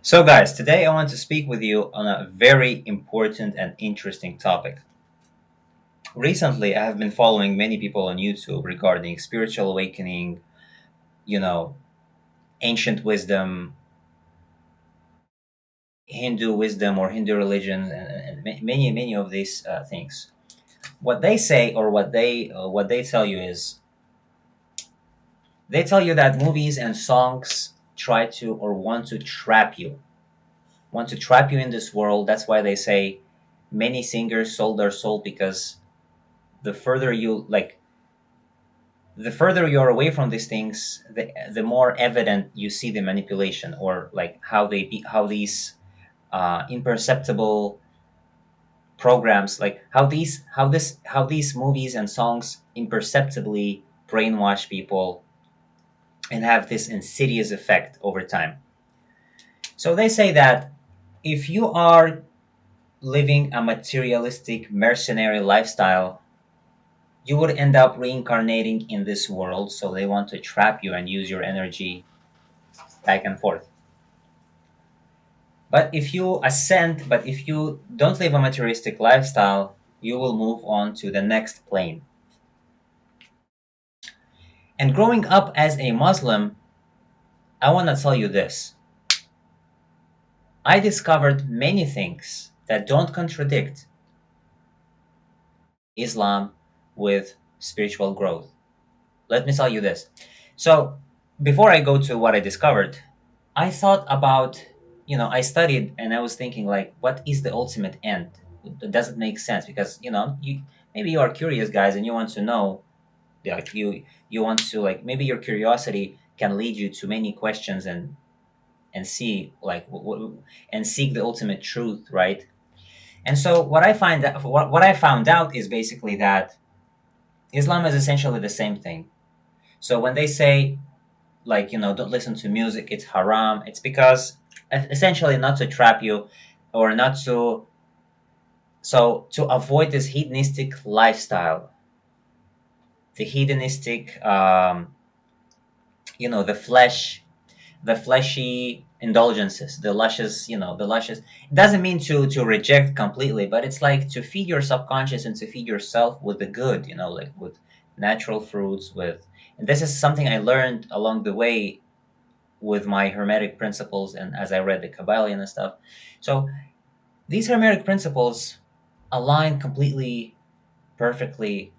So, guys, today I want to speak with you on a very important and interesting topic. Recently, I have been following many people on YouTube regarding spiritual awakening, you know, ancient wisdom, Hindu wisdom or Hindu religion, and many of these things. What they say or what they tell you is they tell you that movies and songs try to or want to trap you in this world. That's why they say many singers sold their soul because the further you like the further you're away from these things, the more evident you see the manipulation, or like how these imperceptible programs, like how these movies and songs imperceptibly brainwash people and have this insidious effect over time. So they say that if you are living a materialistic mercenary lifestyle, you would end up reincarnating in this world. So they want to trap you and use your energy back and forth. But if you don't live a materialistic lifestyle, you will move on to the next plane. And growing up as a Muslim, I want to tell you this. I discovered many things that don't contradict Islam with spiritual growth. Let me tell you this. So, before I go to what I discovered, I thought about, I studied and I was thinking, like, what is the ultimate end? Does it make sense? Because, maybe you are curious, guys, and you want to know, like, you want to, like, maybe your curiosity can lead you to many questions and see, like, and seek the ultimate truth, right? And so what I found out is basically that Islam is essentially the same thing. So when they say, like, don't listen to music, it's haram, it's because essentially not to trap you, or not to so to avoid this hedonistic lifestyle, the hedonistic, the fleshy indulgences, the luscious. It doesn't mean to reject completely, but it's like to feed your subconscious and to feed yourself with the good, like with natural fruits, with and this is something I learned along the way with my hermetic principles and as I read the Kabbalah and stuff. So these hermetic principles align completely perfectly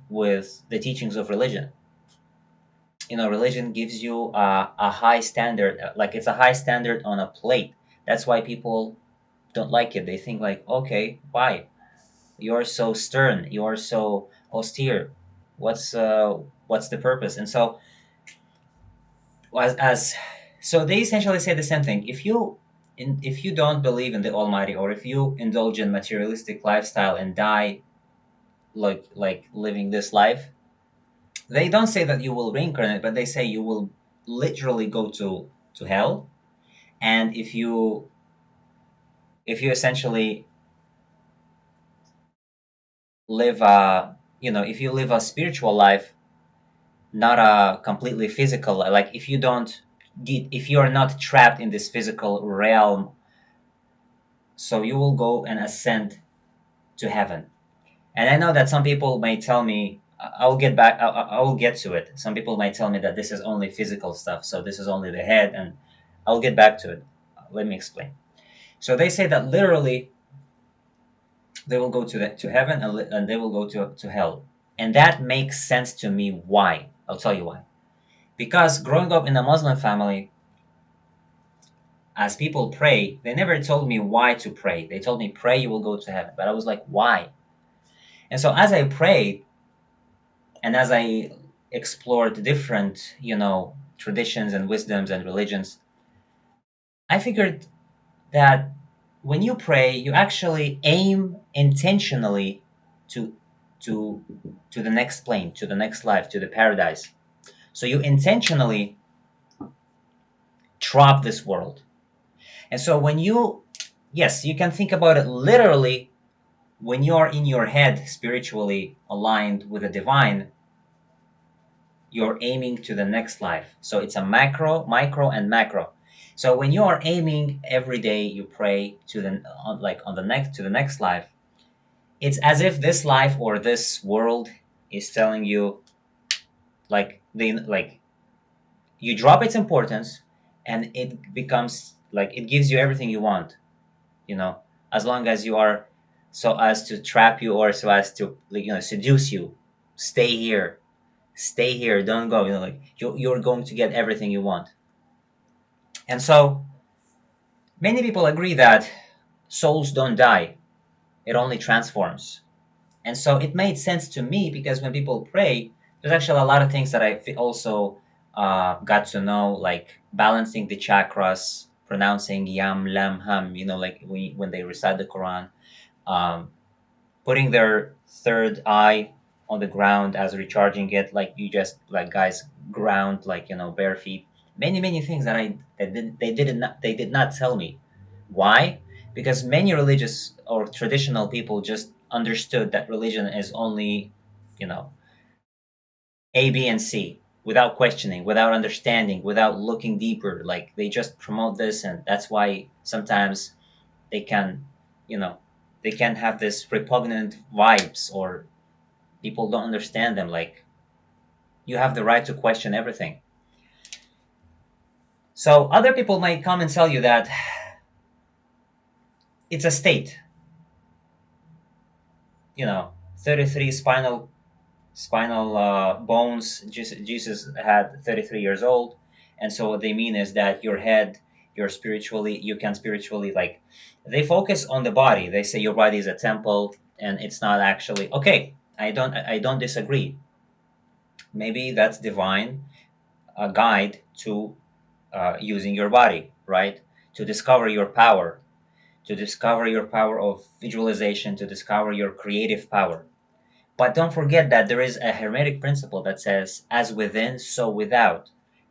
with the teachings of religion. Religion gives you a high standard, like it's a high standard on a plate. That's why people don't like it. They think like, okay, why? You're so stern, you're so austere. What's the purpose? And so as so they essentially say the same thing. If you don't believe in the Almighty, or if you indulge in materialistic lifestyle and die like living this life, they don't say that you will reincarnate, but they say you will literally go to hell. And if you essentially live a if you live a spiritual life, not a completely physical, like if you are not trapped in this physical realm, so you will go and ascend to heaven. And I know that some people may tell me, I'll get back, I will get to it. Some people might tell me that this is only physical stuff, so this is only the head, and I'll get back to it. Let me explain. So they say that literally they will go to heaven, and they will go to hell. And that makes sense to me. Why? I'll tell you why. Because growing up in a Muslim family, as people pray, they never told me why to pray. They told me, pray, you will go to heaven. But I was like, why? And so as I prayed, and as I explored different, traditions and wisdoms and religions, I figured that when you pray, you actually aim intentionally to to to the next plane, to the next life, to the paradise. So you intentionally drop this world. And so yes, you can think about it literally. When you are in your head spiritually aligned with the divine, you're aiming to the next life. So it's a macro, micro, and macro. So when you are aiming every day, you pray to the on the next to the next life. It's as if this life or this world is telling you like you drop its importance, and it becomes like it gives you everything you want. You know, as long as you are so as to trap you or so as to like, seduce you. Stay here, don't go. Like you're going to get everything you want. And so many people agree that souls don't die, it only transforms. And so it made sense to me because when people pray, there's actually a lot of things that also got to know, like balancing the chakras, pronouncing yam, lam, ham, like when they recite the Quran, um, putting their third eye on the ground as recharging it, like you just, like guys, ground, like, bare feet. Many things that they did not tell me. Why? Because many religious or traditional people just understood that religion is only, you know, A, B, and C without questioning, without understanding, without looking deeper. Like they just promote this, and that's why sometimes they can, you know, they can have this repugnant vibes, or people don't understand them. Like you have the right to question everything. So other people might come and tell you that it's a state, 33 spinal bones. Jesus had 33 years old, and so what they mean is that your head, you can spiritually, like, they focus on the body. They say your body is a temple, and it's not actually okay. I don't disagree. Maybe that's divine, a guide to using your body, right? To discover your power, to discover your power of visualization, to discover your creative power. But don't forget that there is a Hermetic principle that says, as within, so without,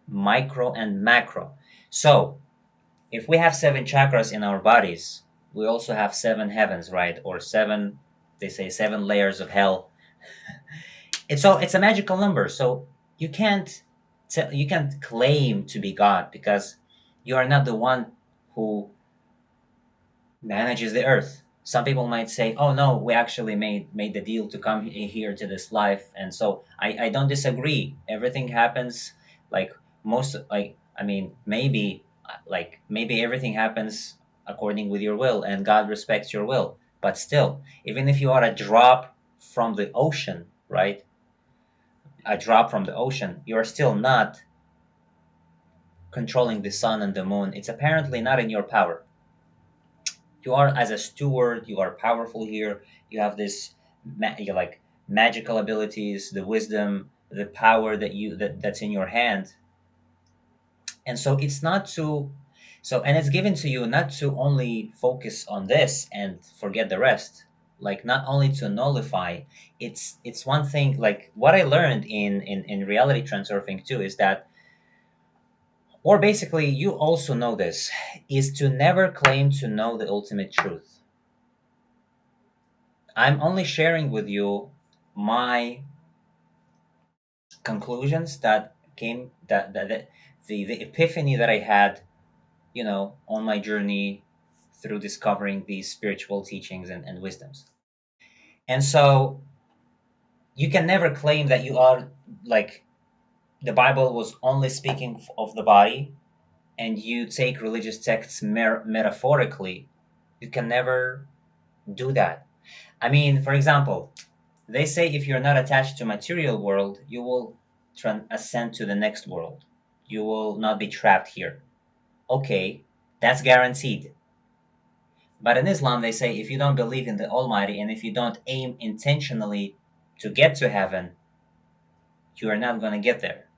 micro and macro. So, if we have seven chakras in our bodies, we also have seven heavens, right? Or seven, they say seven layers of hell. It's a magical number. So you can't claim to be God because you are not the one who manages the earth. Some people might say, "Oh no, we actually made the deal to come here to this life," and so I don't disagree. Everything happens, like I mean, maybe everything happens according with your will, and God respects your will. But still, even if you are a drop from the ocean, right? A drop from the ocean, you are still not controlling the sun and the moon. It's apparently not in your power. You are, as a steward, you are powerful here. You have this you like magical abilities, the wisdom, the power that's in your hand. And so it's not to so and it's given to you not to only focus on this and forget the rest. Like not only to nullify, it's one thing. Like what I learned in reality transurfing too is that, or basically you also know this, is to never claim to know the ultimate truth. I'm only sharing with you my conclusions that came that the epiphany that I had, on my journey through discovering these spiritual teachings and wisdoms. And so you can never claim that you are, like, the Bible was only speaking of the body, and you take religious texts metaphorically. You can never do that. I mean, for example, they say if you're not attached to material world, you will ascend to the next world. You will not be trapped here. Okay, that's guaranteed. But in Islam, they say if you don't believe in the Almighty and if you don't aim intentionally to get to heaven, you are not going to get there.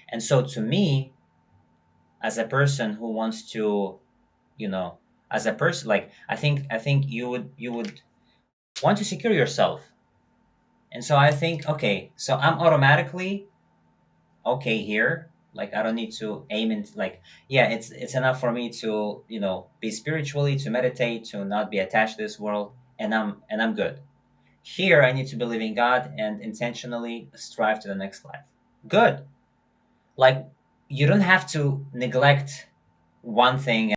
And so, to me, as a person who wants to, you know, as a person, like I think you would want to secure yourself. And so I think, okay, so I'm automatically okay here. Like I don't need to aim in, like, yeah, it's enough for me to, be spiritually, to meditate, to not be attached to this world, and I'm good. Here I need to believe in God and intentionally strive to the next life. Good. Like you don't have to neglect one thing